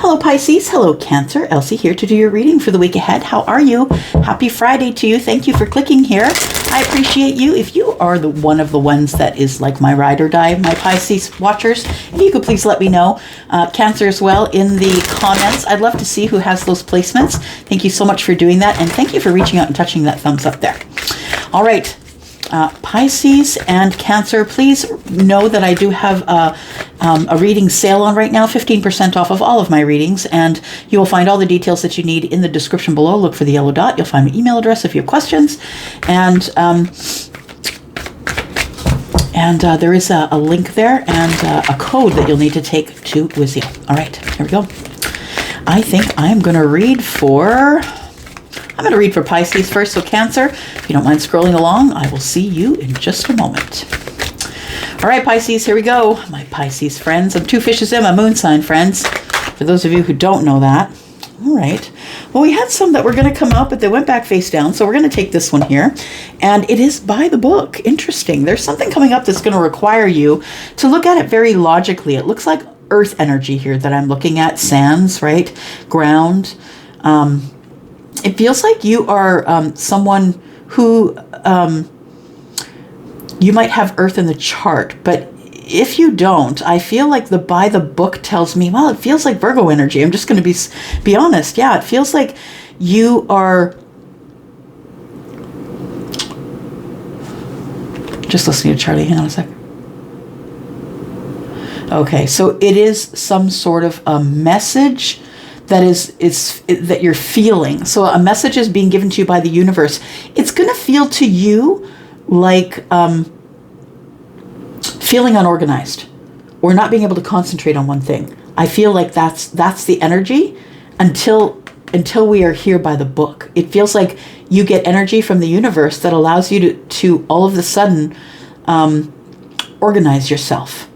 Hello Pisces, hello Cancer, Elsie here to do your reading for the week ahead. How are you? Happy Friday to you. Thank you for clicking here. I appreciate you. If you are one of the ones that is like my ride or die, my Pisces watchers, if you could please let me know. Cancer as well in the comments. I'd love to see who has those placements. Thank you so much for doing that, and thank you for reaching out and touching that thumbs up there. All right. Pisces and Cancer, please know that I do have a reading sale on right now, 15% off of all of my readings, and you will find all the details that you need in the description below. Look for the yellow dot. You'll find my email address if you have questions, and there is a link there and a code that you'll need to take to Wizio. All right, here we go. I think I'm going to read for... I'm going to read for Pisces first, so Cancer, if you don't mind scrolling along, I will see you in just a moment. All right, Pisces, here we go. My Pisces friends. I'm two fishes in my moon sign friends, for those of you who don't know that. All right. Well, we had some that were going to come out, but they went back face down, so we're going to take this one here. And it is by the book. Interesting. There's something coming up that's going to require you to look at it very logically. It looks like earth energy here that I'm looking at. Sands, right? Ground. It feels like you are someone who you might have earth in the chart, but if you don't, I feel like the by the book tells me, well, it feels like Virgo energy. I'm just going to be honest. Yeah, it feels like you are just listening to Charlie. Hang on a sec. Okay, so it is some sort of a message that is that you're feeling. So a message is being given to you by the universe. It's going to feel to you like feeling unorganized or not being able to concentrate on one thing. I feel like that's the energy until we are here by the book. It feels like you get energy from the universe that allows you to all of a sudden organize yourself.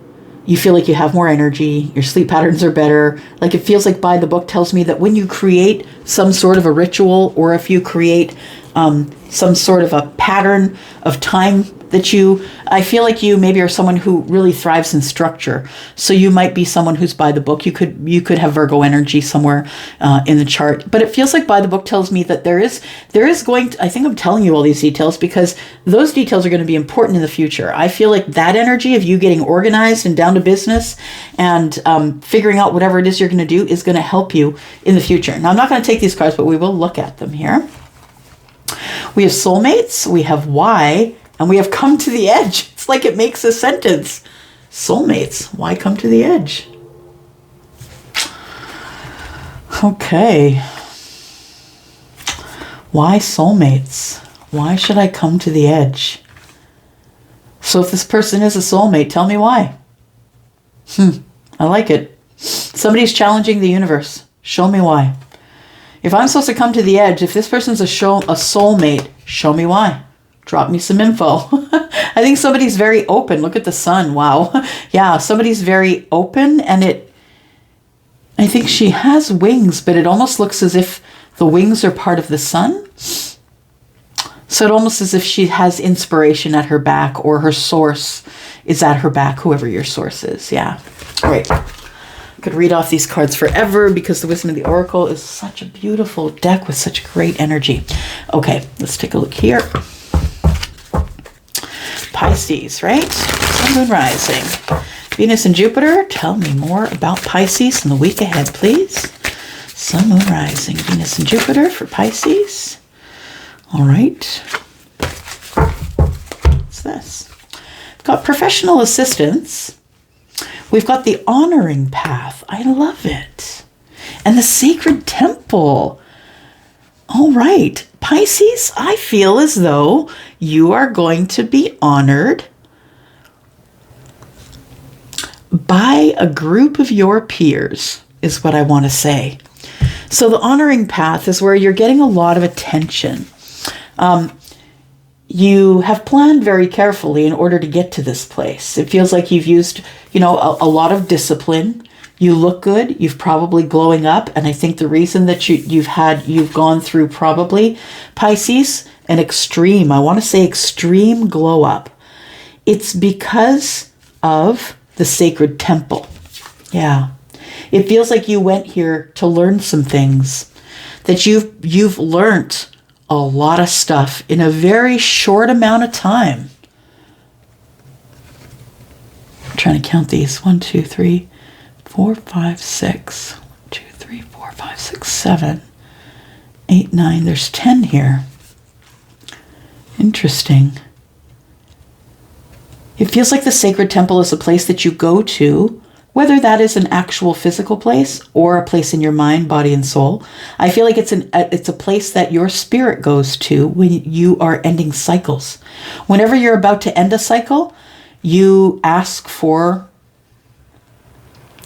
You feel like you have more energy, your sleep patterns are better. Like it feels like by the book tells me that when you create some sort of a ritual, or if you create some sort of a pattern of time that I feel like you maybe are someone who really thrives in structure. So you might be someone who's by the book. You could have Virgo energy somewhere in the chart. But it feels like by the book tells me that there is going to, I think I'm telling you all these details because those details are going to be important in the future. I feel like that energy of you getting organized and down to business and figuring out whatever it is you're going to do is going to help you in the future. Now, I'm not going to take these cards, but we will look at them here. We have soulmates, we have why, and we have come to the edge. It's like it makes a sentence. Soulmates, why come to the edge? Okay. Why soulmates? Why should I come to the edge? So if this person is a soulmate, tell me why. I like it. Somebody's challenging the universe. Show me why. If I'm supposed to come to the edge, if this person's a soulmate, show me why. Drop me some info. I think somebody's very open. Look at the sun. Wow. Yeah, somebody's very open, and I think she has wings, but it almost looks as if the wings are part of the sun. So it almost as if she has inspiration at her back, or her source is at her back, whoever your source is. Yeah. All right. Could read off these cards forever because the Wisdom of the Oracle is such a beautiful deck with such great energy. Okay, let's take a look here. Pisces, right? Sun, Moon, Rising. Venus and Jupiter, tell me more about Pisces in the week ahead, please. Sun, Moon, Rising. Venus and Jupiter for Pisces. All right. What's this? We've got professional assistance. We've got the honoring path. I love it. And the sacred temple. All right. Pisces, I feel as though you are going to be honored by a group of your peers, is what I want to say. So the honoring path is where you're getting a lot of attention. You have planned very carefully in order to get to this place. It feels like you've used, a lot of discipline. You look good. You've probably glowing up. And I think the reason that you've gone through probably, Pisces, I want to say extreme glow up. It's because of the sacred temple. Yeah. It feels like you went here to learn some things, that you've learned a lot of stuff in a very short amount of time. I'm trying to count these. 1, 2, 3, 4, 5, 6. 1, 2, 3, 4, 5, 6, 7, 8, 9. There's 10 here. Interesting. It feels like the sacred temple is a place that you go to, whether that is an actual physical place or a place in your mind, body, and soul. I feel like it's a place that your spirit goes to when you are ending cycles. Whenever you're about to end a cycle, you ask for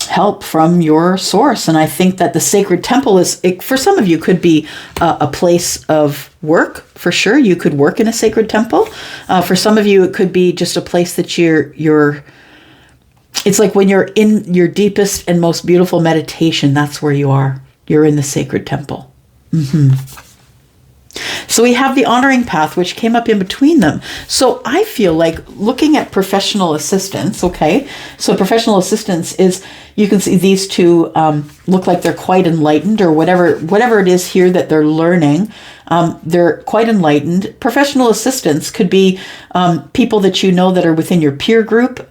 help from your source. And I think that the sacred temple for some of you, could be a place of work. For sure, you could work in a sacred temple. For some of you, it could be just a place that you're it's like when you're in your deepest and most beautiful meditation, that's where you are. You're in the sacred temple. So we have the honoring path, which came up in between them. So I feel like looking at professional assistants, okay? So professional assistants is, you can see these two look like they're quite enlightened, or whatever it is here that they're learning. They're quite enlightened. Professional assistants could be people that you know that are within your peer group,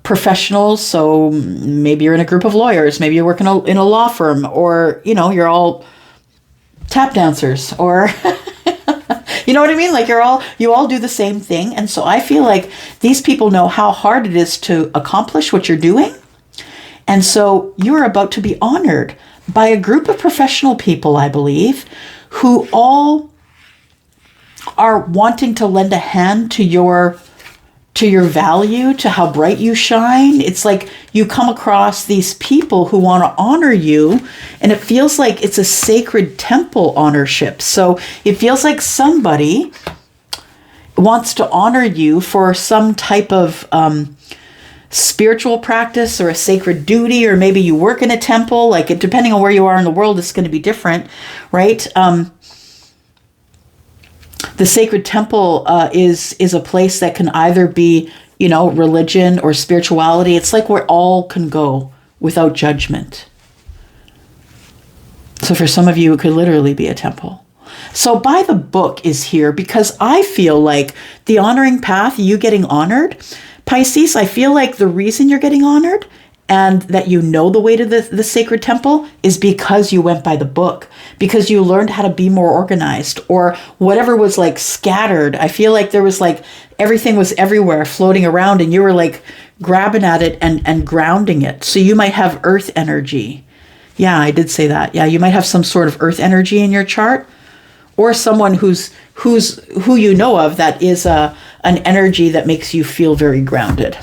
professionals. So maybe you're in a group of lawyers, maybe you're working in a law firm, or, you're all tap dancers, or you know what I mean? Like you all do the same thing. And so I feel like these people know how hard it is to accomplish what you're doing. And so you're about to be honored by a group of professional people, I believe, who all are wanting to lend a hand to your value, to how bright you shine. It's like you come across these people who want to honor you, and it feels like it's a sacred temple honorship. So it feels like somebody wants to honor you for some type of spiritual practice or a sacred duty, or maybe you work in a temple. Like, depending on where you are in the world, it's going to be different, right? The sacred temple is a place that can either be, religion or spirituality. It's like where all can go without judgment. So for some of you, it could literally be a temple. So by the book is here because I feel like the honoring path, you getting honored, Pisces, I feel like the reason you're getting honored and that you know the way to the sacred temple is because you went by the book, because you learned how to be more organized, or whatever was like scattered. I feel like there was like everything was everywhere floating around, and you were like grabbing at it and grounding it. So you might have earth energy. Yeah, I did say that. Yeah, you might have some sort of earth energy in your chart, or someone who you know of that is an energy that makes you feel very grounded.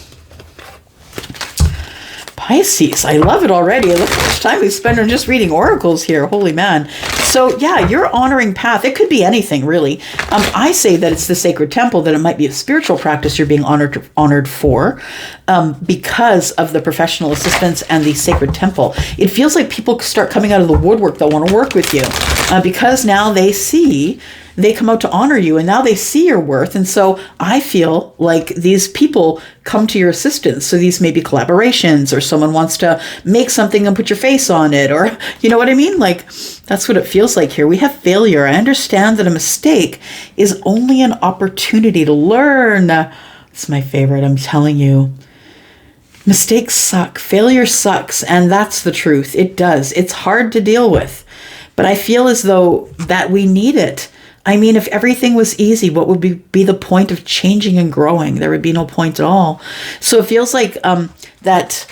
Pisces, I love it already. Look how much time we spend on just reading oracles here. Holy man. So yeah, your honoring path, it could be anything really. I say that it's the sacred temple, that it might be a spiritual practice you're being honored for because of the professional assistants and the sacred temple. It feels like people start coming out of the woodwork that want to work with you because now they come out to honor you, and now they see your worth. And so I feel like these people come to your assistance. So these may be collaborations, or someone wants to make something and put your face on it, or you know what I mean? Like, that's what it feels like here. We have failure. I understand that a mistake is only an opportunity to learn. It's my favorite, I'm telling you. Mistakes suck. Failure sucks. And that's the truth. It does. It's hard to deal with. But I feel as though that we need it. I mean, if everything was easy, what would be the point of changing and growing? There would be no point at all. So it feels like that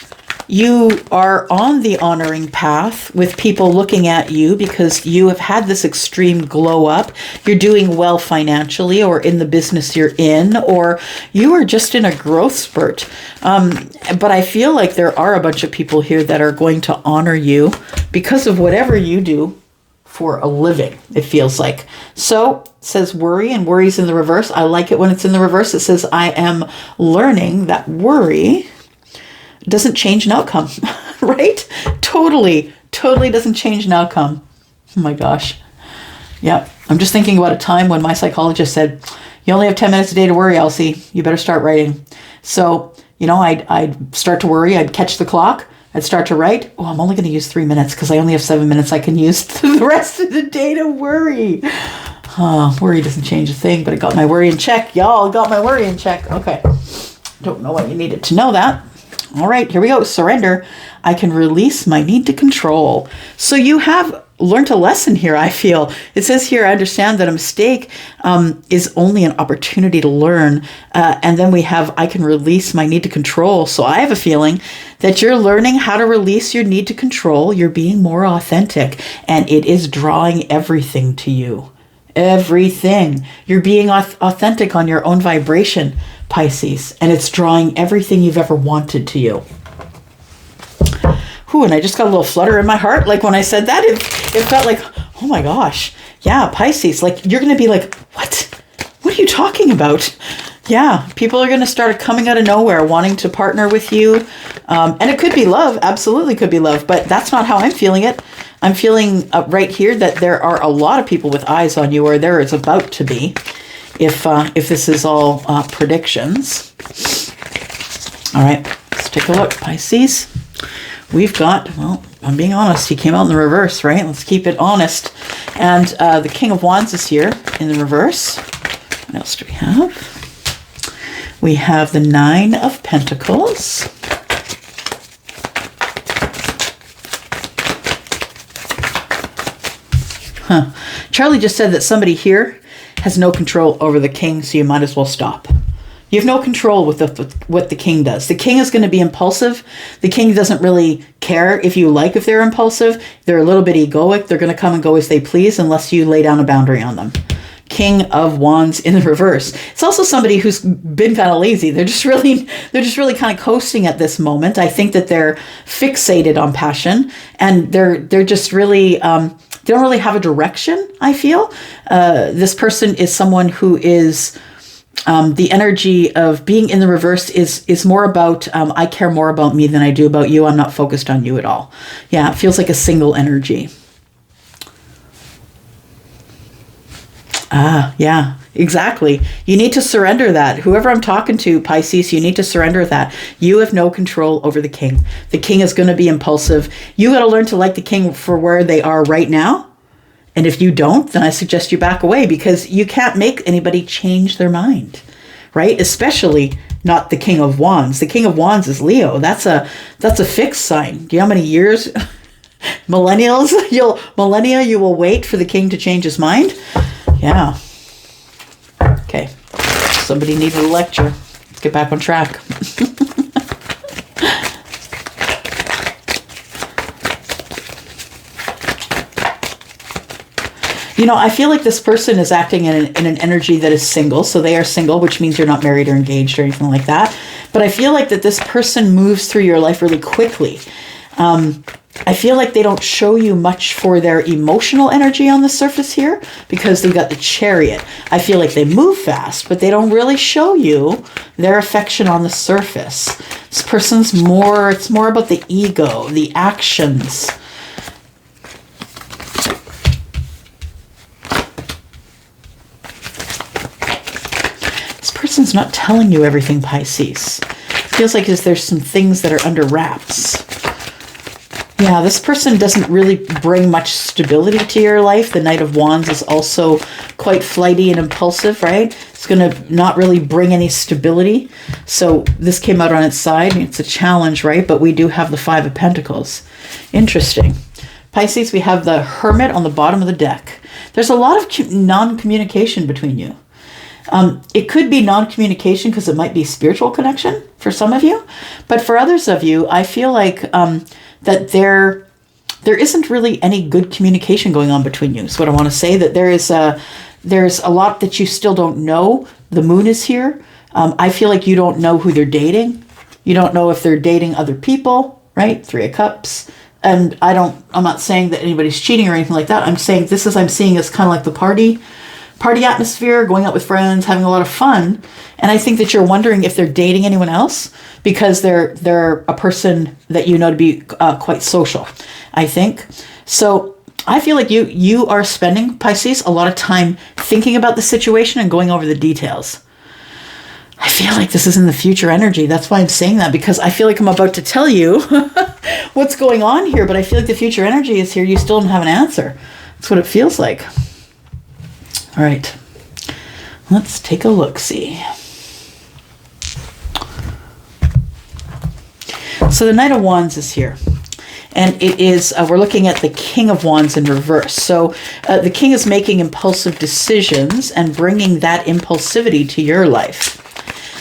you are on the honoring path with people looking at you because you have had this extreme glow up. You're doing well financially, or in the business you're in, or you are just in a growth spurt. But I feel like there are a bunch of people here that are going to honor you because of whatever you do for a living, it feels like. So it says worry, and worry's in the reverse. I like it when it's in the reverse. It says I am learning that worry doesn't change an outcome, right? Totally doesn't change an outcome. Oh my gosh. Yeah, I'm just thinking about a time when my psychologist said, you only have 10 minutes a day to worry, Elsie. You better start writing. So, I'd start to worry. I'd catch the clock. I'd start to write. Oh, I'm only going to use 3 minutes because I only have 7 minutes I can use the rest of the day to worry. Worry doesn't change a thing, but I got my worry in check. Y'all got my worry in check. Okay. Don't know why you needed to know that. All right, here we go. Surrender. I can release my need to control. So you have learned a lesson here, I feel. It says here, I understand that a mistake is only an opportunity to learn. And then we have, I can release my need to control. So I have a feeling that you're learning how to release your need to control. You're being more authentic, and it is drawing everything to you. Everything. You're being authentic on your own vibration, Pisces, and it's drawing everything you've ever wanted to you. Whew, and I just got a little flutter in my heart. Like when I said that, it felt like, oh my gosh. Yeah, Pisces, like you're going to be like, what? What are you talking about? Yeah, people are going to start coming out of nowhere wanting to partner with you. And it could be love, absolutely could be love, but that's not how I'm feeling it. I'm feeling right here that there are a lot of people with eyes on you, or there is about to be, if this is all predictions. All right, let's take a look, Pisces. We've got, well, I'm being honest, he came out in the reverse, right? Let's keep it honest. And the King of Wands is here in the reverse. What else do we have? We have the Nine of Pentacles. Charlie just said that somebody here has no control over the king, so you might as well stop. You have no control with what the king does. The king is going to be impulsive. The king doesn't really care if they're impulsive. They're a little bit egoic. They're going to come and go as they please unless you lay down a boundary on them. King of Wands in the reverse. It's also somebody who's been kind of lazy. They're just really kind of coasting at this moment. I think that they're fixated on passion, and they're just really they don't really have a direction, I feel. This person is someone who is the energy of being in the reverse is more about I care more about me than I do about you. I'm not focused on you at all. Yeah, it feels like a single energy. Yeah, exactly. You need to surrender that. Whoever I'm talking to, Pisces, you need to surrender that. You have no control over the king. The king is going to be impulsive. You got to learn to like the king for where they are right now. And if you don't, then I suggest you back away, because you can't make anybody change their mind, right? Especially not the King of Wands. The King of Wands is Leo. That's a fixed sign. Do you know how many years? Millennia, you will wait for the king to change his mind. Yeah. Okay. Somebody needed a lecture. Let's get back on track. You know, I feel like this person is acting in an energy that is single. So they are single, which means you're not married or engaged or anything like that. But I feel like that this person moves through your life really quickly. I feel like they don't show you much for their emotional energy on the surface here, because they've got the Chariot. I feel like they move fast, but they don't really show you their affection on the surface. This person's it's more about the ego, the actions. This person's not telling you everything, Pisces. It feels like there's some things that are under wraps. Yeah, this person doesn't really bring much stability to your life. The Knight of Wands is also quite flighty and impulsive, right? It's going to not really bring any stability. So this came out on its side. It's a challenge, right? But we do have the Five of Pentacles. Interesting. Pisces, we have the Hermit on the bottom of the deck. There's a lot of non-communication between you. It could be non-communication because it might be spiritual connection for some of you. But for others of you, I feel like that there isn't really any good communication going on between you. So what I want to say, that there's a lot that you still don't know. The moon is here. I feel like you don't know who they're dating. You don't know if they're dating other people, right? Three of Cups. And I'm not saying that anybody's cheating or anything like that. I'm saying I'm seeing as kind of like the party atmosphere, going out with friends, having a lot of fun. And I think that you're wondering if they're dating anyone else, because they're a person that you know to be quite social, I think. So I feel like you are spending, Pisces, a lot of time thinking about the situation and going over the details. I feel like this is in the future energy. That's why I'm saying that, because I feel like I'm about to tell you what's going on here, but I feel like the future energy is here. You still don't have an answer. That's what it feels like. All right. Let's take a look-see. So the Knight of Wands is here. And it is, we're looking at the King of Wands in reverse. So the King is making impulsive decisions and bringing that impulsivity to your life.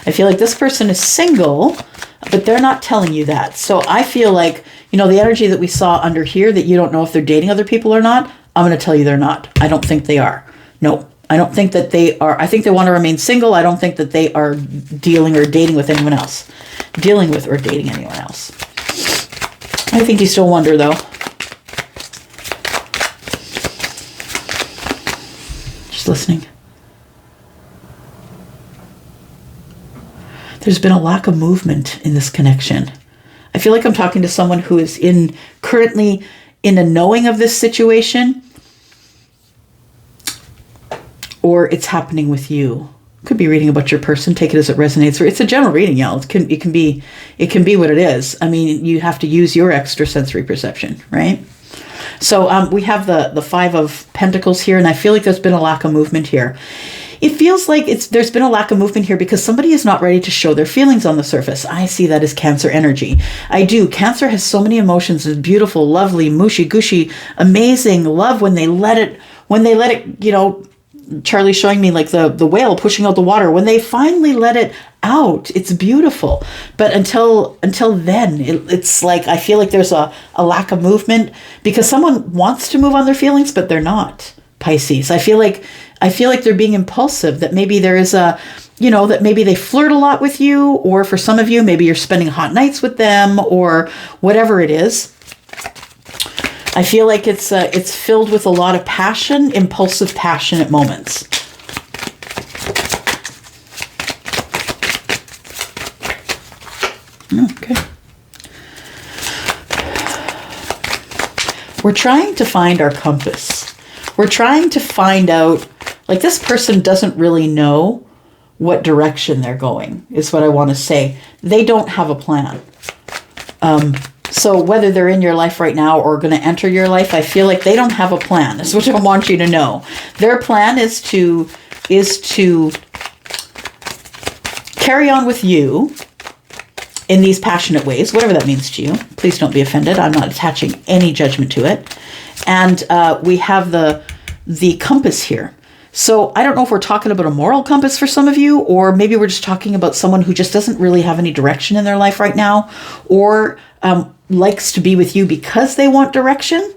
I feel like this person is single, but they're not telling you that. So I feel like, you know, the energy that we saw under here, that you don't know if they're dating other people or not, I'm going to tell you they're not. I don't think they are. No, I don't think that they are. I think they want to remain single. I don't think that they are dealing or dating with anyone else. Dealing with or dating anyone else. I think you still wonder, though. Just listening. There's been a lack of movement in this connection. I feel like I'm talking to someone who is currently in a knowing of this situation, or it's happening with you. Could be reading about your person. Take it as it resonates. It's a general reading, y'all. It can be what it is. I mean, you have to use your extrasensory perception, right? So we have the Five of Pentacles here, and I feel like there's been a lack of movement here. It feels like there's been a lack of movement here because somebody is not ready to show their feelings on the surface. I see that as Cancer energy. I do. Cancer has so many emotions. It's beautiful, lovely, mushy, gushy, amazing love when they let it, you know, Charlie's showing me like the whale pushing out the water. When they finally let it out, it's beautiful. But until then, it's like, I feel like there's a lack of movement because someone wants to move on their feelings, but they're not. Pisces. I feel like they're being impulsive, that maybe there is that maybe they flirt a lot with you, or for some of you, maybe you're spending hot nights with them, or whatever it is. I feel like it's filled with a lot of passion, impulsive, passionate moments. Okay. We're trying to find our compass. We're trying to find out, like, this person doesn't really know what direction they're going, is what I want to say. They don't have a plan. So whether they're in your life right now or going to enter your life, I feel like they don't have a plan. That's what I want you to know. Their plan is to carry on with you in these passionate ways, whatever that means to you. Please don't be offended. I'm not attaching any judgment to it. And we have the compass here. So I don't know if we're talking about a moral compass for some of you, or maybe we're just talking about someone who just doesn't really have any direction in their life right now, or likes to be with you because they want direction.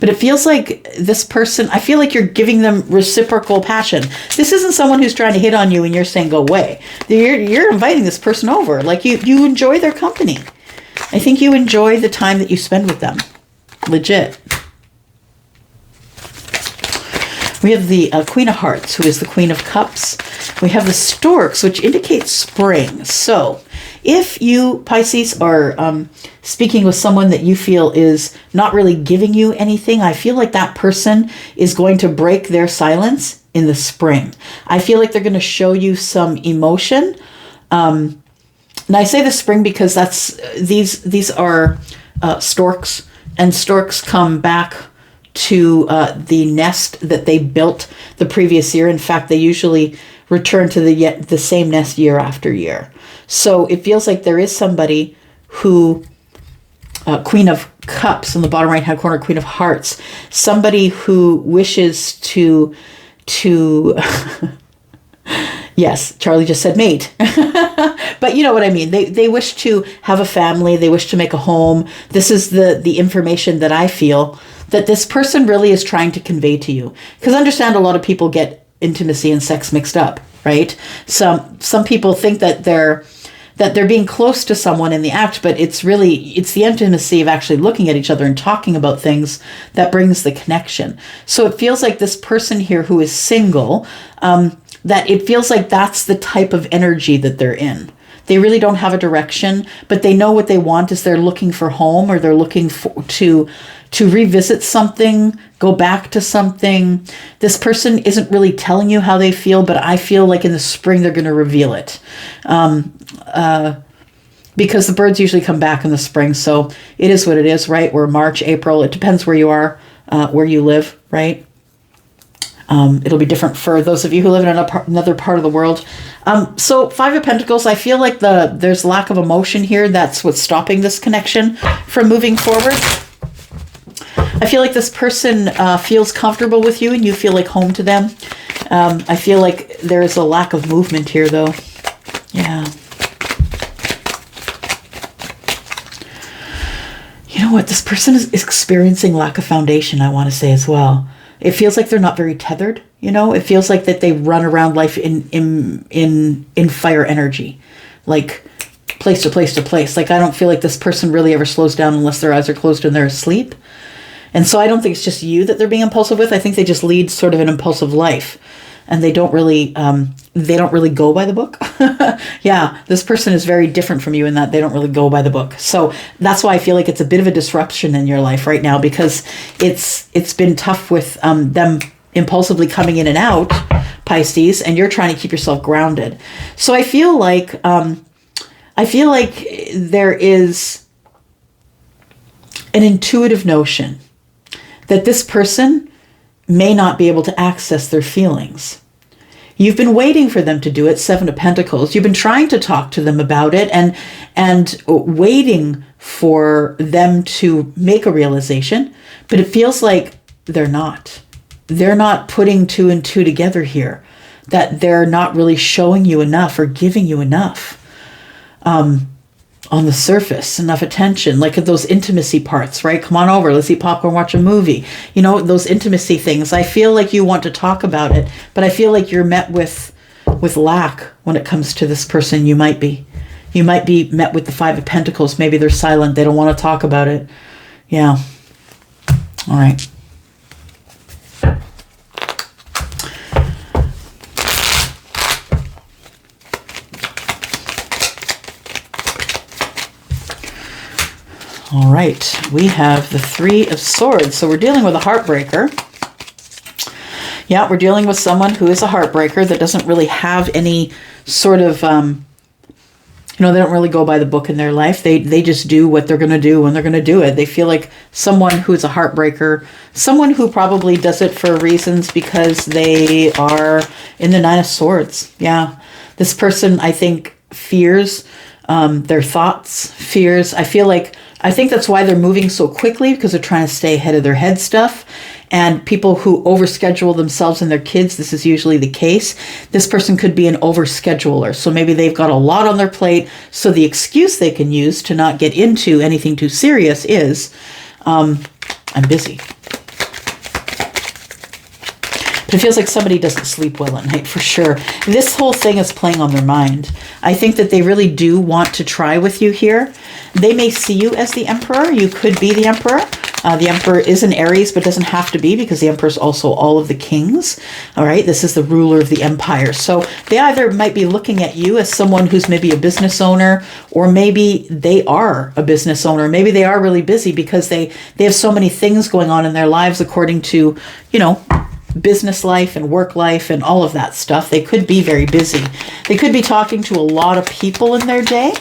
But it feels like this person, I feel like you're giving them reciprocal passion. This isn't someone who's trying to hit on you and you're saying, go away. You're inviting this person over. Like you enjoy their company. I think you enjoy the time that you spend with them. Legit. We have the Queen of Hearts, who is the Queen of Cups. We have the Storks, which indicates spring. So if you, Pisces, are speaking with someone that you feel is not really giving you anything, I feel like that person is going to break their silence in the spring. I feel like they're going to show you some emotion. And I say the spring because these are storks, and storks come back to the nest that they built the previous year. In fact, they usually return to the same nest year after year. So it feels like there is somebody who, Queen of Cups in the bottom right hand corner, Queen of Hearts, somebody who wishes to yes, Charlie just said mate. But you know what I mean. They wish to have a family. They wish to make a home. This is the information that I feel that this person really is trying to convey to you. Because understand, a lot of people get intimacy and sex mixed up, right? Some people think that they're being close to someone in the act, but it's the intimacy of actually looking at each other and talking about things that brings the connection. So it feels like this person here who is single, that it feels like that's the type of energy that they're in. They really don't have a direction, but they know what they want is they're looking for home, or they're looking to to revisit something, go back to something. This person isn't really telling you how they feel, but I feel like in the spring they're going to reveal it. Because the birds usually come back in the spring. So it is what it is, right? We're March, April. It depends where you are, where you live, right? It'll be different for those of you who live in another part of the world. So Five of Pentacles, I feel like there's lack of emotion here. That's what's stopping this connection from moving forward. I feel like this person feels comfortable with you and you feel like home to them. I feel like there is a lack of movement here, though. Yeah. You know what? This person is experiencing lack of foundation, I want to say as well. It feels like they're not very tethered, you know? It feels like that they run around life in fire energy, like place to place to place. Like, I don't feel like this person really ever slows down unless their eyes are closed and they're asleep. And so I don't think it's just you that they're being impulsive with. I think they just lead sort of an impulsive life, and they don't really go by the book. Yeah, this person is very different from you in that they don't really go by the book. So that's why I feel like it's a bit of a disruption in your life right now, because it's been tough with them impulsively coming in and out, Pisces, and you're trying to keep yourself grounded. So I feel like there is an intuitive notion that this person may not be able to access their feelings. You've been waiting for them to do it, Seven of Pentacles. You've been trying to talk to them about it and waiting for them to make a realization, but it feels like they're not. They're not putting two and two together here, that they're not really showing you enough or giving you enough. On the surface, enough attention, like those intimacy parts, right? Come on over, let's eat popcorn, watch a movie. You know, those intimacy things. I feel like you want to talk about it, but I feel like you're met with lack when it comes to this person. You might be met with the Five of Pentacles. Maybe they're silent. They don't want to talk about it. Yeah. All right. All right, we have the Three of Swords. So we're dealing with a heartbreaker. Yeah, we're dealing with someone who is a heartbreaker that doesn't really have any sort of, they don't really go by the book in their life. They just do what they're going to do when they're going to do it. They feel like someone who's a heartbreaker, someone who probably does it for reasons because they are in the Nine of Swords. Yeah, this person, I think, fears their thoughts, fears. I think that's why they're moving so quickly, because they're trying to stay ahead of their head stuff. And people who overschedule themselves and their kids, this is usually the case. This person could be an overscheduler. So maybe they've got a lot on their plate. So the excuse they can use to not get into anything too serious is, I'm busy. But it feels like somebody doesn't sleep well at night, for sure. This whole thing is playing on their mind. I think that they really do want to try with you here. They may see you as the Emperor. You could be the Emperor. The Emperor is an Aries, but doesn't have to be, because the Emperor is also all of the kings. All right, this is the ruler of the empire. So they either might be looking at you as someone who's maybe a business owner, or maybe they are a business owner. Maybe they are really busy because they have so many things going on in their lives according to, business life and work life and all of that stuff. They could be very busy. They could be talking to a lot of people in their day.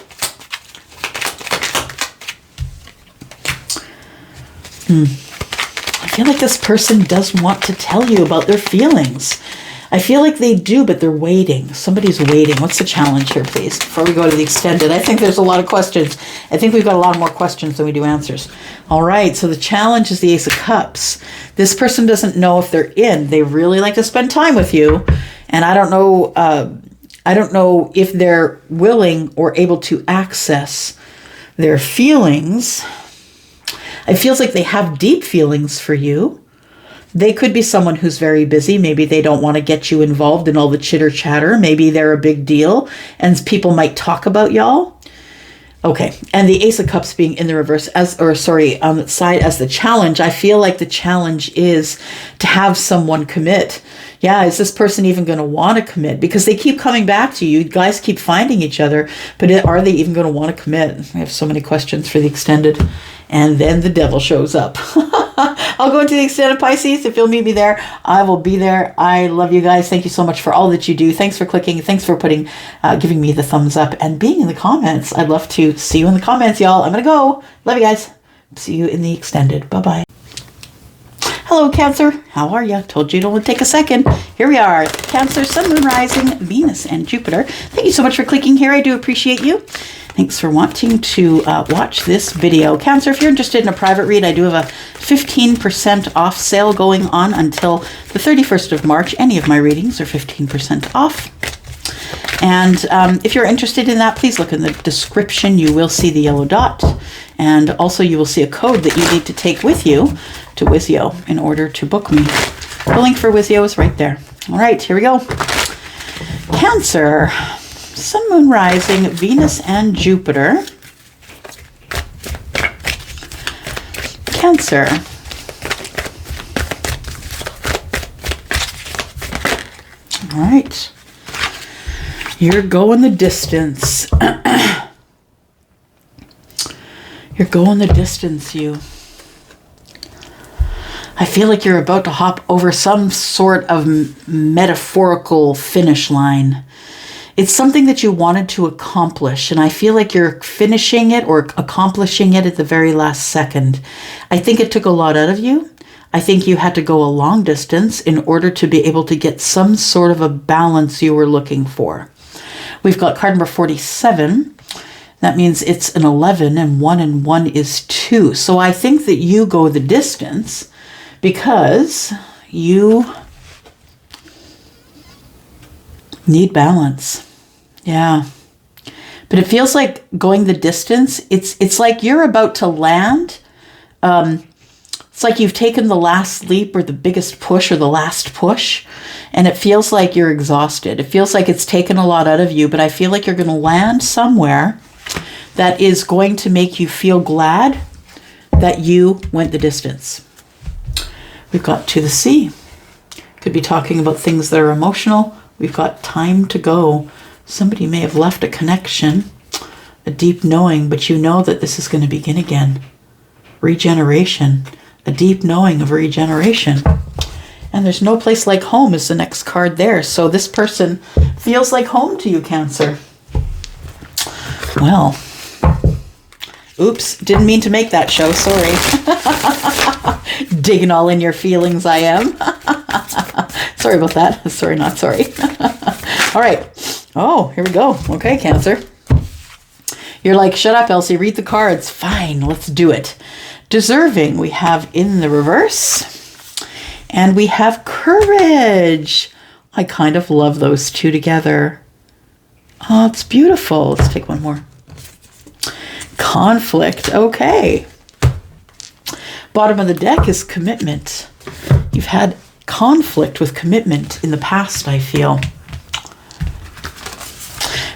I feel like this person does want to tell you about their feelings. I feel like they do, but they're waiting. Somebody's waiting. What's the challenge here, please, before we go to the extended? I think there's a lot of questions. I think we've got a lot more questions than we do answers. All right, so the challenge is the Ace of Cups. This person doesn't know if they're in. They really like to spend time with you, and I don't know if they're willing or able to access their feelings. It feels like they have deep feelings for you. They could be someone who's very busy. Maybe they don't want to get you involved in all the chitter chatter. Maybe they're a big deal and people might talk about y'all. Okay. And the Ace of Cups being in the reverse on the side as the challenge. I feel like the challenge is to have someone commit. Yeah, is this person even going to want to commit? Because they keep coming back to you. You guys keep finding each other, but are they even going to want to commit? I have so many questions for the extended. And then the devil shows up. I'll go into the extended Pisces. If you'll meet me there, I will be there. I love you guys. Thank you so much for all that you do. Thanks for clicking. Thanks for giving me the thumbs up and being in the comments. I'd love to see you in the comments, y'all. I'm going to go. Love you guys. See you in the extended. Bye-bye. Hello, Cancer. How are you? Told you it would take a second. Here we are. Cancer, Sun, Moon, Rising, Venus, and Jupiter. Thank you so much for clicking here. I do appreciate you. Thanks for wanting to watch this video. Cancer, if you're interested in a private read, I do have a 15% off sale going on until the 31st of March. Any of my readings are 15% off. And if you're interested in that, please look in the description. You will see the yellow dot. And also you will see a code that you need to take with you to Wizio in order to book me. The link for Wizio is right there. All right, here we go. Cancer, Sun, Moon, Rising, Venus, and Jupiter. Cancer. All right. You're going the distance. You're going the distance, you. I feel like you're about to hop over some sort of metaphorical finish line. It's something that you wanted to accomplish, and I feel like you're finishing it or accomplishing it at the very last second. I think it took a lot out of you. I think you had to go a long distance in order to be able to get some sort of a balance you were looking for. We've got card number 47. That means it's an 11, and 1 is 2. So I think that you go the distance because you need balance. Yeah. But it feels like going the distance. It's like you're about to land. It's like you've taken the last leap or the biggest push or the last push, and it feels like you're exhausted. It feels like it's taken a lot out of you, but I feel like you're going to land somewhere that is going to make you feel glad that you went the distance. We've got to the sea. Could be talking about things that are emotional. We've got time to go. Somebody may have left a connection, a deep knowing, but you know that this is going to begin again. Regeneration, a deep knowing of regeneration. And there's no place like home is the next card there. So this person feels like home to you, Cancer. Well, oops, didn't mean to make that show, sorry. Digging all in your feelings, I am. Sorry about that. Sorry, not sorry. All right. Oh, here we go. Okay, Cancer. You're like, shut up, Elsie, read the cards. Fine, let's do it. Deserving, we have in the reverse. And we have courage. I kind of love those two together. Oh, it's beautiful. Let's take one more. Conflict. Okay. Bottom of the deck is commitment. You've had conflict with commitment in the past, I feel.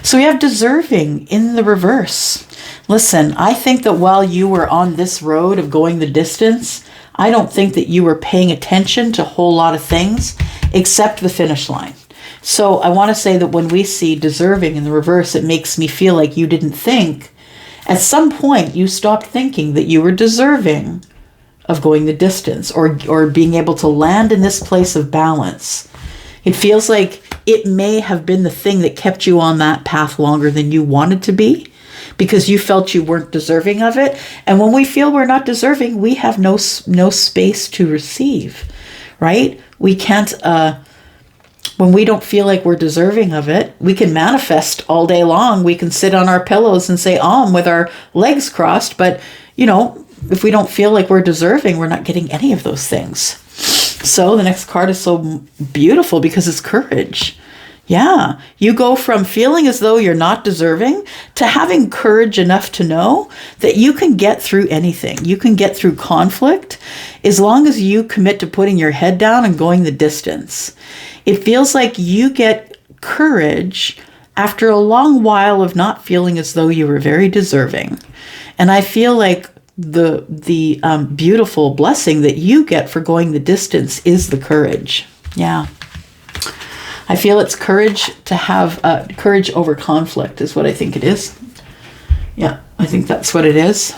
So we have deserving in the reverse. Listen, I think that while you were on this road of going the distance, I don't think that you were paying attention to a whole lot of things except the finish line. So I want to say that when we see deserving in the reverse, it makes me feel like you didn't think. At some point, you stopped thinking that you were deserving of going the distance or being able to land in this place of balance. It feels like it may have been the thing that kept you on that path longer than you wanted to be because you felt you weren't deserving of it. And when we feel we're not deserving, we have no space to receive, right? We can't, when we don't feel like we're deserving of it, we can manifest all day long. We can sit on our pillows and say, with our legs crossed. But, if we don't feel like we're deserving, we're not getting any of those things. So the next card is so beautiful because it's courage. Yeah, you go from feeling as though you're not deserving to having courage enough to know that you can get through anything. You can get through conflict as long as you commit to putting your head down and going the distance. It feels like you get courage after a long while of not feeling as though you were very deserving. And I feel like the beautiful blessing that you get for going the distance is the courage. Yeah. I feel it's courage to have courage over conflict is what I think it is. Yeah, I think that's what it is.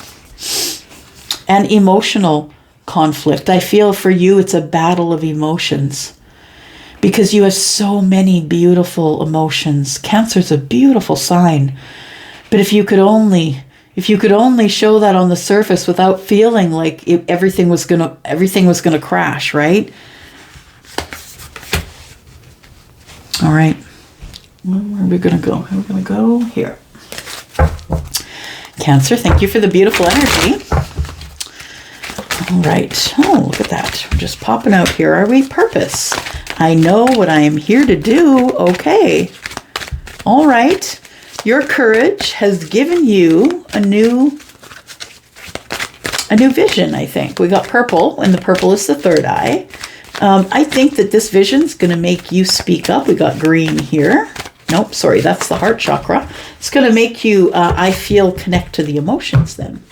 And emotional conflict. I feel for you it's a battle of emotions because you have so many beautiful emotions. Cancer's a beautiful sign. But if you could only show that on the surface without feeling like everything was gonna crash, right? All right. Where are we gonna go? We're gonna go here. Cancer, thank you for the beautiful energy. All right. Oh, look at that. We're just popping out here, are we? Purpose. I know what I am here to do. Okay. All right. Your courage has given you a new vision, I think. We got purple, and the purple is the third eye. I think that this vision's going to make you speak up. We got green here. Nope, sorry, that's the heart chakra. It's going to make you, I feel, connect to the emotions then.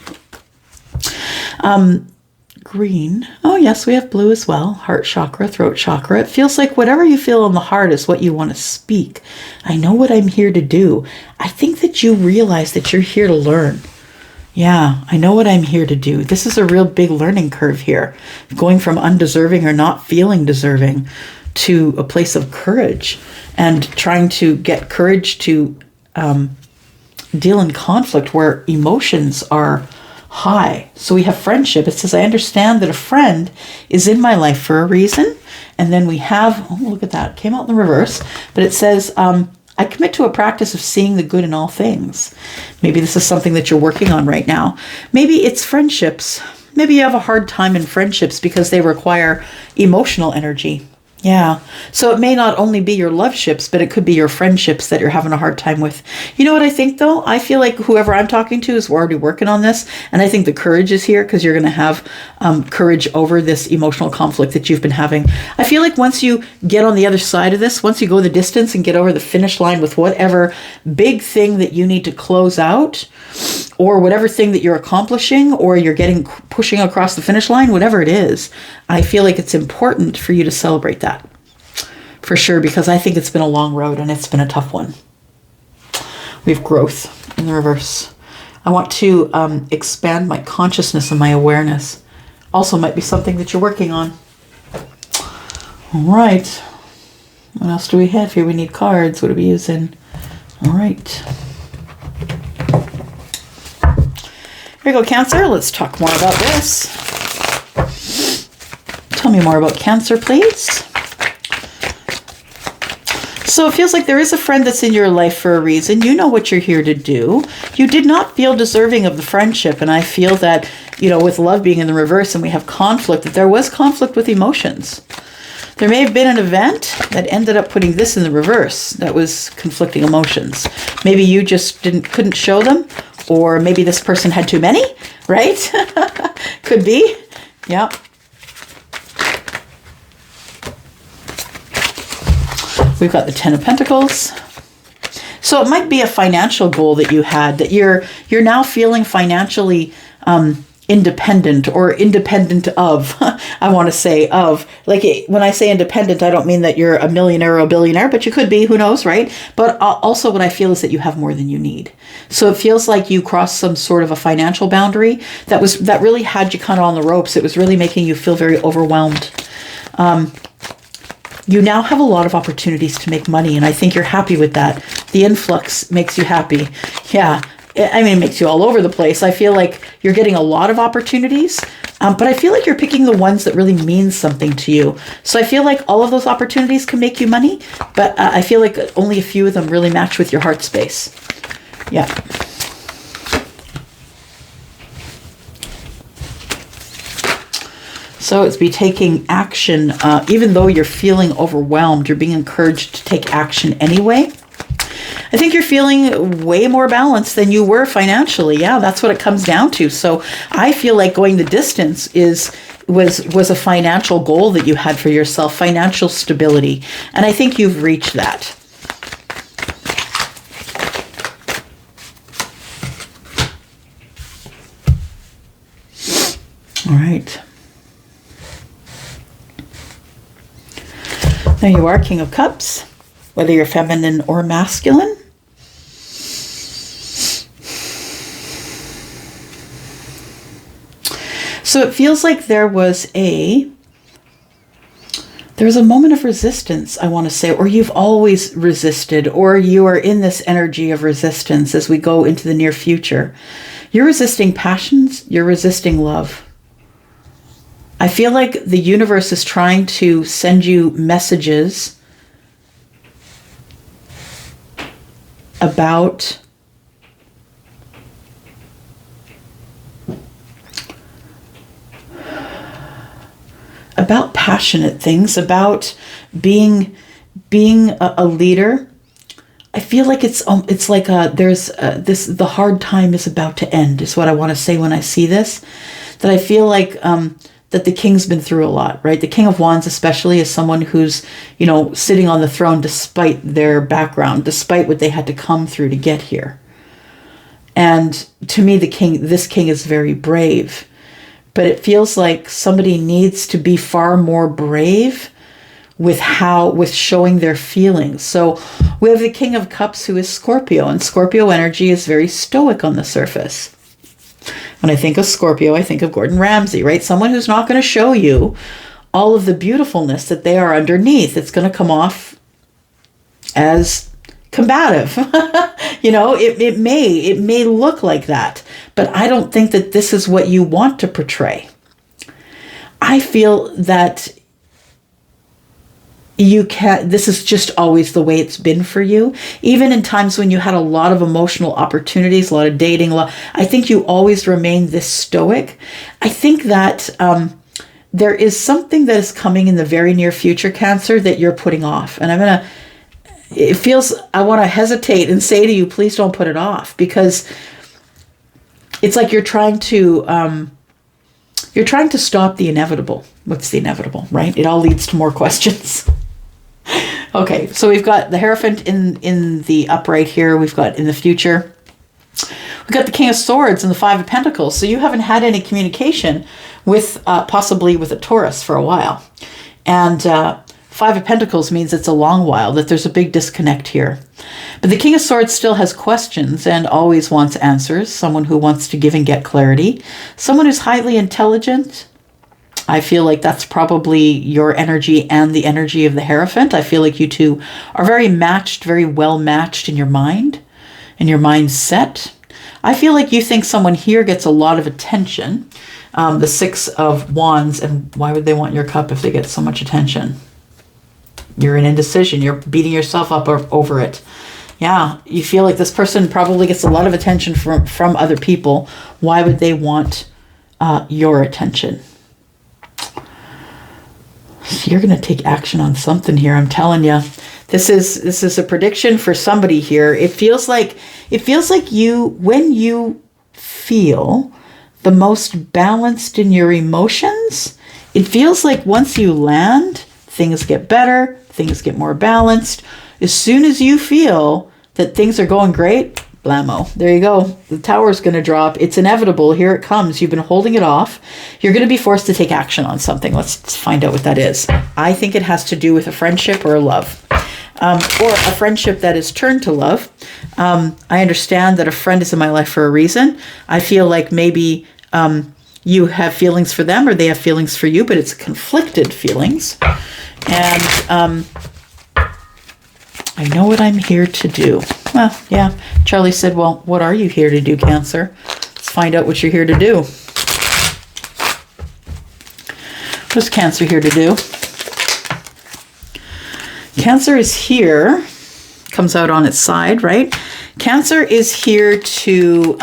Green. Oh, yes, we have blue as well. Heart chakra, throat chakra. It feels like whatever you feel in the heart is what you want to speak. I know what I'm here to do. I think that you realize that you're here to learn. Yeah, I know what I'm here to do. This is a real big learning curve here. Going from undeserving or not feeling deserving to a place of courage and trying to get courage to deal in conflict where emotions are high. So we have friendship. It says, I understand that a friend is in my life for a reason. And then we have, oh, look at that. It came out in the reverse. But it says, I commit to a practice of seeing the good in all things. Maybe this is something that you're working on right now. Maybe it's friendships. Maybe you have a hard time in friendships because they require emotional energy. Yeah. So it may not only be your love ships, but it could be your friendships that you're having a hard time with. You know what I think, though? I feel like whoever I'm talking to is already working on this. And I think the courage is here because you're going to have courage over this emotional conflict that you've been having. I feel like once you get on the other side of this, once you go the distance and get over the finish line with whatever big thing that you need to close out, or whatever thing that you're accomplishing, or you're pushing across the finish line, whatever it is, I feel like it's important for you to celebrate that. For sure, because I think it's been a long road and it's been a tough one. We have growth in the reverse. I want to expand my consciousness and my awareness. Also might be something that you're working on. All right. What else do we have here? We need cards. What are we using? All right. Here we go, Cancer. Let's talk more about this. Tell me more about Cancer, please. So it feels like there is a friend that's in your life for a reason. You know what you're here to do. You did not feel deserving of the friendship. And I feel that, with love being in the reverse and we have conflict, that there was conflict with emotions. There may have been an event that ended up putting this in the reverse. That was conflicting emotions. Maybe you just couldn't show them. Or maybe this person had too many, right? Could be. Yeah. We've got the Ten of Pentacles. So it might be a financial goal that you had, that you're now feeling financially independent, or independent of, I want to say of, like when I say independent, I don't mean that you're a millionaire or a billionaire, but you could be, who knows, right? But also what I feel is that you have more than you need. So it feels like you crossed some sort of a financial boundary that really had you kind of on the ropes. It was really making you feel very overwhelmed. You now have a lot of opportunities to make money, and I think you're happy with that. The influx makes you happy. Yeah. I mean, it makes you all over the place. I feel like you're getting a lot of opportunities, but I feel like you're picking the ones that really mean something to you. So I feel like all of those opportunities can make you money, but I feel like only a few of them really match with your heart space. Yeah. So it's be taking action. Even though you're feeling overwhelmed, you're being encouraged to take action anyway. I think you're feeling way more balanced than you were financially. Yeah, that's what it comes down to. So I feel like going the distance was a financial goal that you had for yourself, financial stability. And I think you've reached that. All right. There you are, King of Cups. whether you're feminine or masculine. So it feels like there was a moment of resistance, I want to say, or you've always resisted, or you are in this energy of resistance as we go into the near future. You're resisting passions, you're resisting love. I feel like the universe is trying to send you messages about passionate things, about being a leader. I feel like it's like the hard time is about to end, is what I want to say when I see this. That I feel like that the king's been through a lot, right? The King of Wands especially is someone who's, sitting on the throne despite their background, despite what they had to come through to get here. And to me, this king is very brave. But it feels like somebody needs to be far more brave with showing their feelings. So we have the King of Cups, who is Scorpio, and Scorpio energy is very stoic on the surface. When I think of Scorpio, I think of Gordon Ramsay, right? Someone who's not going to show you all of the beautifulness that they are underneath. It's going to come off as combative. It may look like that, but I don't think that this is what you want to portray. I feel that this is just always the way it's been for you. Even in times when you had a lot of emotional opportunities, a lot of dating, I think you always remained this stoic. I think that there is something that is coming in the very near future, Cancer, that you're putting off. And I want to hesitate and say to you, please don't put it off, because it's like you're trying to stop the inevitable. What's the inevitable, right? It all leads to more questions. Okay, so we've got the Hierophant in the upright here. We've got in the future. We've got the King of Swords and the Five of Pentacles. So you haven't had any communication with possibly with a Taurus for a while. And Five of Pentacles means it's a long while, that there's a big disconnect here. But the King of Swords still has questions and always wants answers. Someone who wants to give and get clarity. Someone who's highly intelligent. I feel like that's probably your energy and the energy of the Hierophant. I feel like you two are very matched, very well matched in your mind and your mindset. I feel like you think someone here gets a lot of attention. The Six of Wands, and why would they want your cup if they get so much attention? You're in indecision. You're beating yourself up over it. Yeah, you feel like this person probably gets a lot of attention from other people. Why would they want your attention? So you're going to take action on something here. I'm telling you, this is a prediction for somebody here. It feels like you, when you feel the most balanced in your emotions, it feels like once you land, things get better, things get more balanced. As soon as you feel that things are going great, blammo. There you go. The tower's going to drop. It's inevitable. Here it comes. You've been holding it off. You're going to be forced to take action on something. Let's find out what that is. I think it has to do with a friendship or a love. Or a friendship that is turned to love. I understand that a friend is in my life for a reason. I feel like maybe you have feelings for them or they have feelings for you, but it's conflicted feelings. And I know what I'm here to do. Well, yeah. Charlie said, well, what are you here to do, Cancer? Let's find out what you're here to do. What's Cancer here to do? Cancer is here, comes out on its side, right? Cancer is here to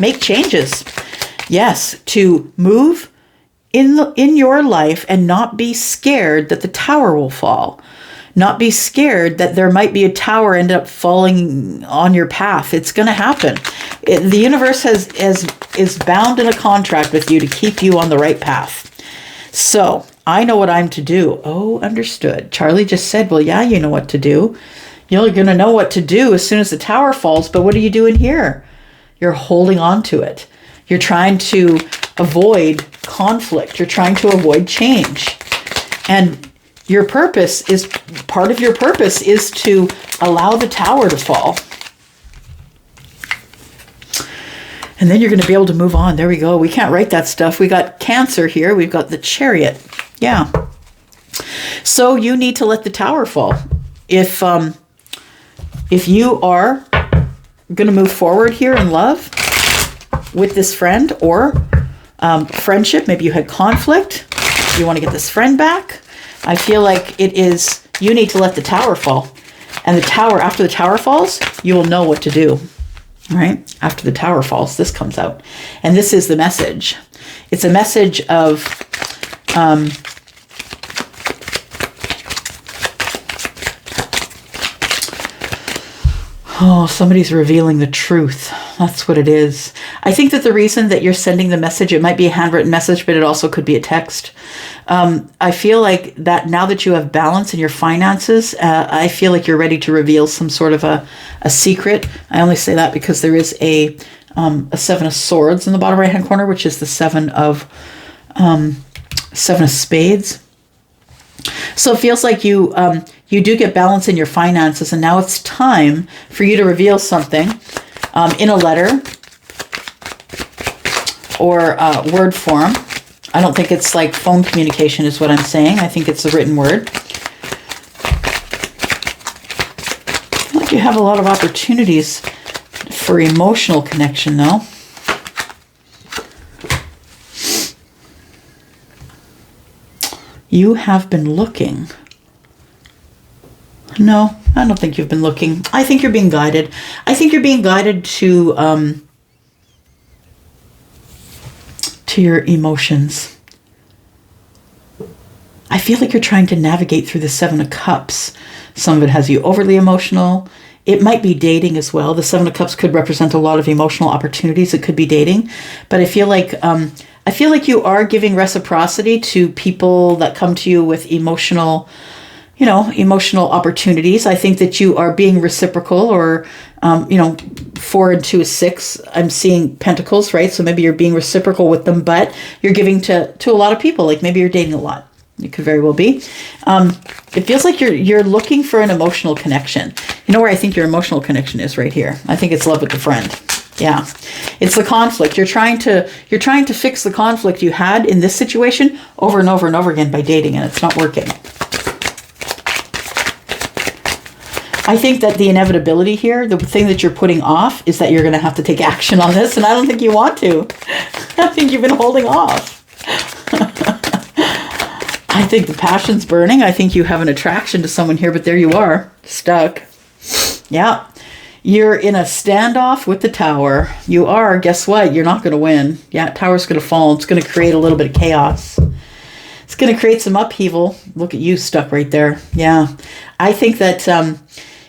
make changes. Yes, to move in your life and not be scared that the tower will fall. Not be scared that there might be a tower end up falling on your path. It's going to happen. The universe is bound in a contract with you to keep you on the right path. So I know what I'm to do. Oh, understood. Charlie just said, well, yeah, you know what to do. You're going to know what to do as soon as the tower falls. But what are you doing here? You're holding on to it. You're trying to avoid conflict. You're trying to avoid change. And your purpose is, part of your purpose is to allow the tower to fall. And then you're going to be able to move on. There we go. We can't write that stuff. We got Cancer here. We've got the Chariot. Yeah. So you need to let the tower fall. If you are going to move forward here in love with this friend or friendship, maybe you had conflict, you want to get this friend back, I feel like it is, you need to let the tower fall. And the tower, after the tower falls, you will know what to do. Right? After the tower falls, this comes out. And this is the message. It's a message of somebody's revealing the truth. That's what it is. I think that the reason that you're sending the message, it might be a handwritten message, but it also could be a text. I feel like that now that you have balance in your finances, I feel like you're ready to reveal some sort of a secret. I only say that because there is a 7 of Swords in the bottom right hand corner, which is the 7 of Spades. So it feels like you do get balance in your finances, and now it's time for you to reveal something in a letter or word form. I don't think it's like phone communication is what I'm saying. I think it's a written word. I feel like you have a lot of opportunities for emotional connection, though. You have been looking. No, I don't think you've been looking. I think you're being guided. I think you're being guided to your emotions. I feel like you're trying to navigate through the 7 of Cups. Some of it has you overly emotional. It might be dating as well. The 7 of Cups could represent a lot of emotional opportunities. It could be dating. But I feel like you are giving reciprocity to people that come to you with emotional opportunities. I think that you are being reciprocal, or, 4 and 2 is 6. I'm seeing Pentacles, right? So maybe you're being reciprocal with them, but you're giving to a lot of people. Like maybe you're dating a lot. It could very well be. It feels like you're looking for an emotional connection. You know where I think your emotional connection is? Right here. I think it's love with the friend. Yeah. It's the conflict. You're trying to fix the conflict you had in this situation over and over and over again by dating, and it's not working. I think that the inevitability here, the thing that you're putting off, is that you're going to have to take action on this, and I don't think you want to. I think you've been holding off. I think the passion's burning. I think you have an attraction to someone here, but there you are, stuck. Yeah. You're in a standoff with the tower. You are, guess what? You're not going to win. Yeah, tower's going to fall. It's going to create a little bit of chaos. It's going to create some upheaval. Look at you stuck right there. Yeah. I think that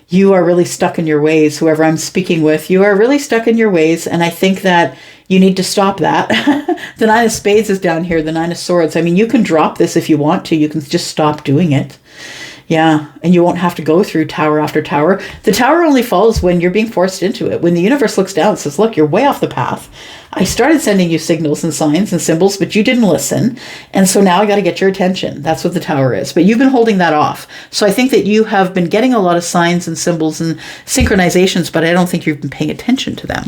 you are really stuck in your ways. Whoever I'm speaking with, you are really stuck in your ways. And I think that you need to stop that. The 9 of Spades is down here, the 9 of Swords. I mean, you can drop this if you want to. You can just stop doing it. Yeah, and you won't have to go through tower after tower. The tower only falls when you're being forced into it. When the universe looks down and says, look, you're way off the path. I started sending you signals and signs and symbols, but you didn't listen. And so now I got to get your attention. That's what the tower is. But you've been holding that off. So I think that you have been getting a lot of signs and symbols and synchronizations, but I don't think you've been paying attention to them.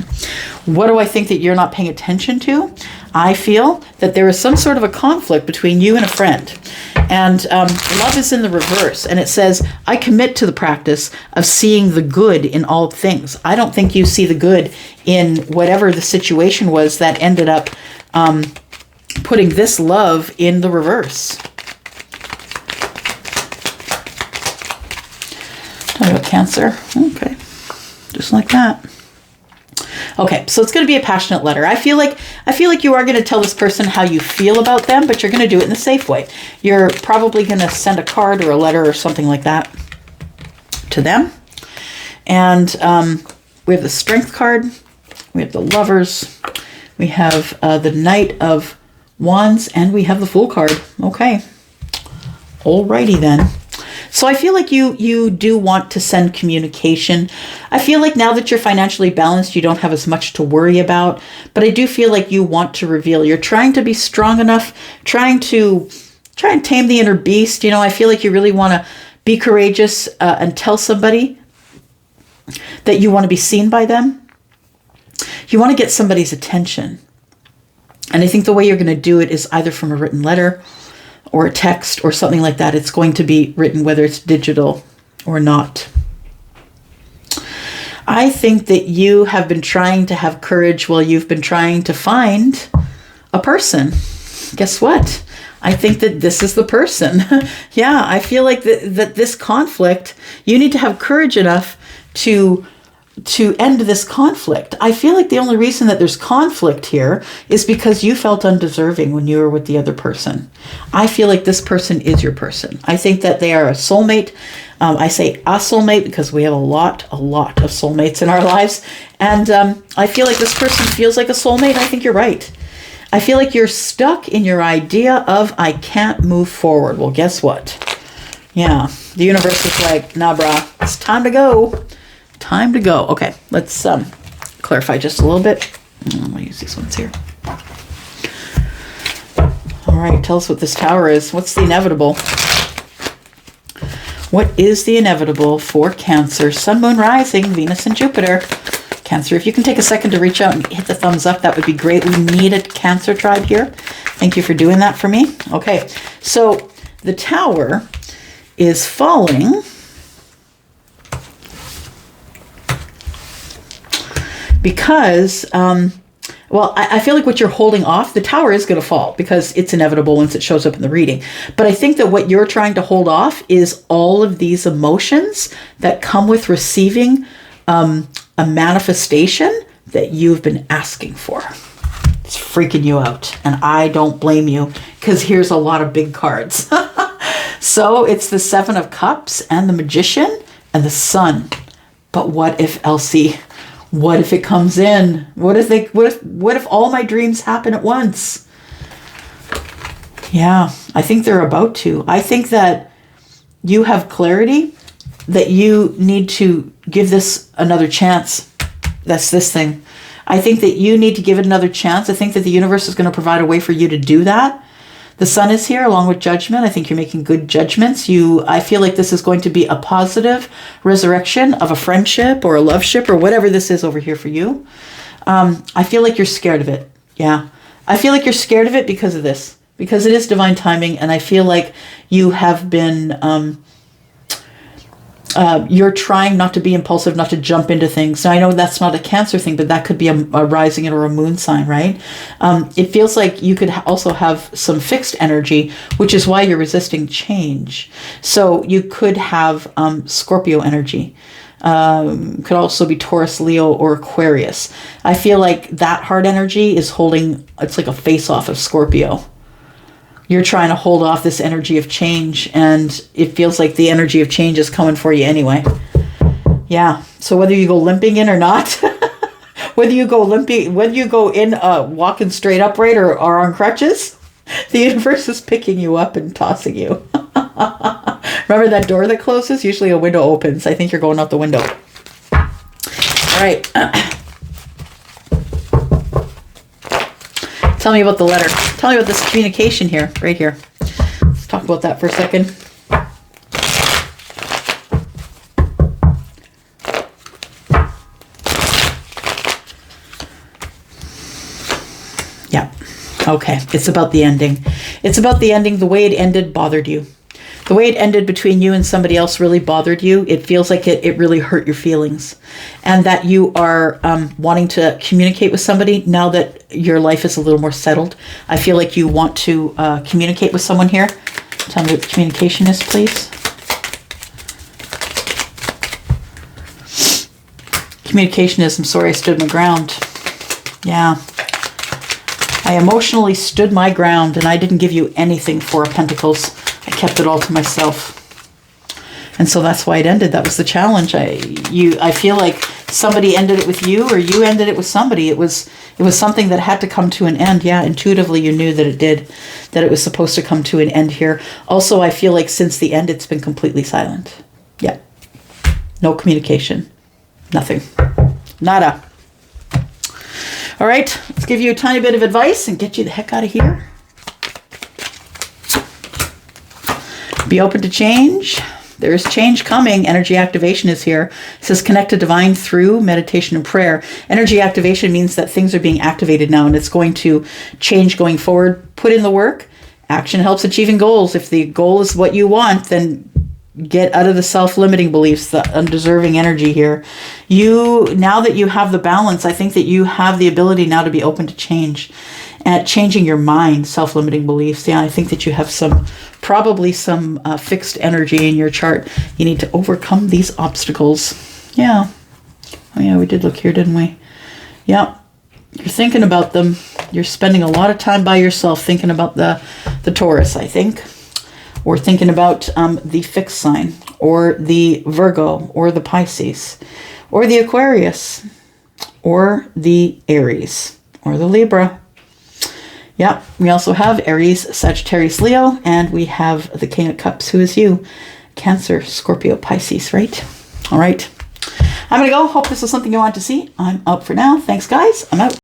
What do I think that you're not paying attention to? I feel that there is some sort of a conflict between you and a friend. And love is in the reverse. And it says, I commit to the practice of seeing the good in all things. I don't think you see the good in whatever the situation was that ended up putting this love in the reverse. Talk about Cancer. Okay. Just like that. Okay, so it's going to be a passionate letter. I feel like you are going to tell this person how you feel about them, but you're going to do it in a safe way. You're probably going to send a card or a letter or something like that to them. And we have the Strength card. We have the Lovers. We have the Knight of Wands, and we have the Fool card. Okay. Alrighty then. So I feel like you do want to send communication. I feel like now that you're financially balanced, you don't have as much to worry about. But I do feel like you want to reveal. You're trying to be strong enough, trying to try and tame the inner beast. I feel like you really want to be courageous and tell somebody that you want to be seen by them. You want to get somebody's attention. And I think the way you're going to do it is either from a written letter or a text or something like that. It's going to be written, whether it's digital or not. I think that you have been trying to have courage while you've been trying to find a person. Guess what? I think that this is the person. Yeah, I feel like that this conflict, you need to have courage enough to end this conflict. I feel like the only reason that there's conflict here is because you felt undeserving when you were with the other person. I feel like this person is your person. I think that they are a soulmate. I say a soulmate because we have a lot of soulmates in our lives. And I feel like this person feels like a soulmate. I think you're right. I feel like you're stuck in your idea of, I can't move forward. Well, guess what? Yeah, the universe is like, nah, brah, it's time to go. Time to go. Okay, let's clarify just a little bit. I'm going to use these ones here. All right, tell us what this Tower is. What's the inevitable? What is the inevitable for Cancer? Sun, Moon, Rising, Venus, and Jupiter. Cancer, if you can take a second to reach out and hit the thumbs up, that would be great. We need a Cancer tribe here. Thank you for doing that for me. Okay, so the Tower is falling because, I feel like what you're holding off, the Tower is going to fall because it's inevitable once it shows up in the reading. But I think that what you're trying to hold off is all of these emotions that come with receiving a manifestation that you've been asking for. It's freaking you out. And I don't blame you because here's a lot of big cards. So it's the Seven of Cups and the Magician and the Sun. But what if, Elsie? What if it comes in? What if all my dreams happen at once? Yeah, I think they're about to. I think that you have clarity that you need to give this another chance. That's this thing. I think that you need to give it another chance. I think that the universe is going to provide a way for you to do that. The Sun is here along with Judgment. I think you're making good judgments. I feel like this is going to be a positive resurrection of a friendship or a loveship or whatever this is over here for you. I feel like you're scared of it. Yeah. I feel like you're scared of it because of this. Because it is divine timing. And I feel like you have been... you're trying not to be impulsive, not to jump into things. Now, I know that's not a Cancer thing, but that could be a rising or a moon sign, right? It feels like you could also have some fixed energy, which is why you're resisting change. So you could have Scorpio energy. Could also be Taurus, Leo, or Aquarius. I feel like that hard energy is holding, it's like a face-off of Scorpio. You're trying to hold off this energy of change, and it feels like the energy of change is coming for you anyway. Yeah. So whether you go limping in or not, whether you go in walking straight upright or on crutches, the universe is picking you up and tossing you. Remember that door that closes? Usually a window opens. I think you're going out the window. All right. Tell me about the letter. Tell me about this communication here, right here. Let's talk about that for a second. Yeah. Okay. It's about the ending. It's about the ending. The way it ended bothered you. The way it ended between you and somebody else really bothered you. It feels like it really hurt your feelings. And that you are wanting to communicate with somebody now that your life is a little more settled. I feel like you want to communicate with someone here. Tell me what the communication is, please. Communication is, I'm sorry I stood my ground. Yeah. I emotionally stood my ground and I didn't give you anything, Four of Pentacles. I kept it all to myself. And so that's why it ended. That was the challenge. I feel like somebody ended it with you or you ended it with somebody. It was something that had to come to an end. Yeah, intuitively you knew that it did, that it was supposed to come to an end here. Also, I feel like since the end, it's been completely silent. Yeah. No communication. Nothing. Nada. All right, let's give you a tiny bit of advice and get you the heck out of here. Be open to change. There is change coming. Energy activation is here. It says connect to divine through meditation and prayer. Energy activation means that things are being activated now and it's going to change going forward. Put in the work. Action helps achieving goals. If the goal is what you want, then get out of the self-limiting beliefs, the undeserving energy here. Now that you have the balance, I think that you have the ability now to be open to change. At changing your mind, self-limiting beliefs. Yeah, I think that you have probably some fixed energy in your chart. You need to overcome these obstacles. Yeah. Oh yeah, we did look here, didn't we? Yeah. You're thinking about them. You're spending a lot of time by yourself thinking about the Taurus, I think. Or thinking about the fixed sign. Or the Virgo. Or the Pisces. Or the Aquarius. Or the Aries. Or the Libra. Yeah, we also have Aries, Sagittarius, Leo, and we have the King of Cups, who is you. Cancer, Scorpio, Pisces, right? All right. I'm going to go. Hope this was something you wanted to see. I'm out for now. Thanks, guys. I'm out.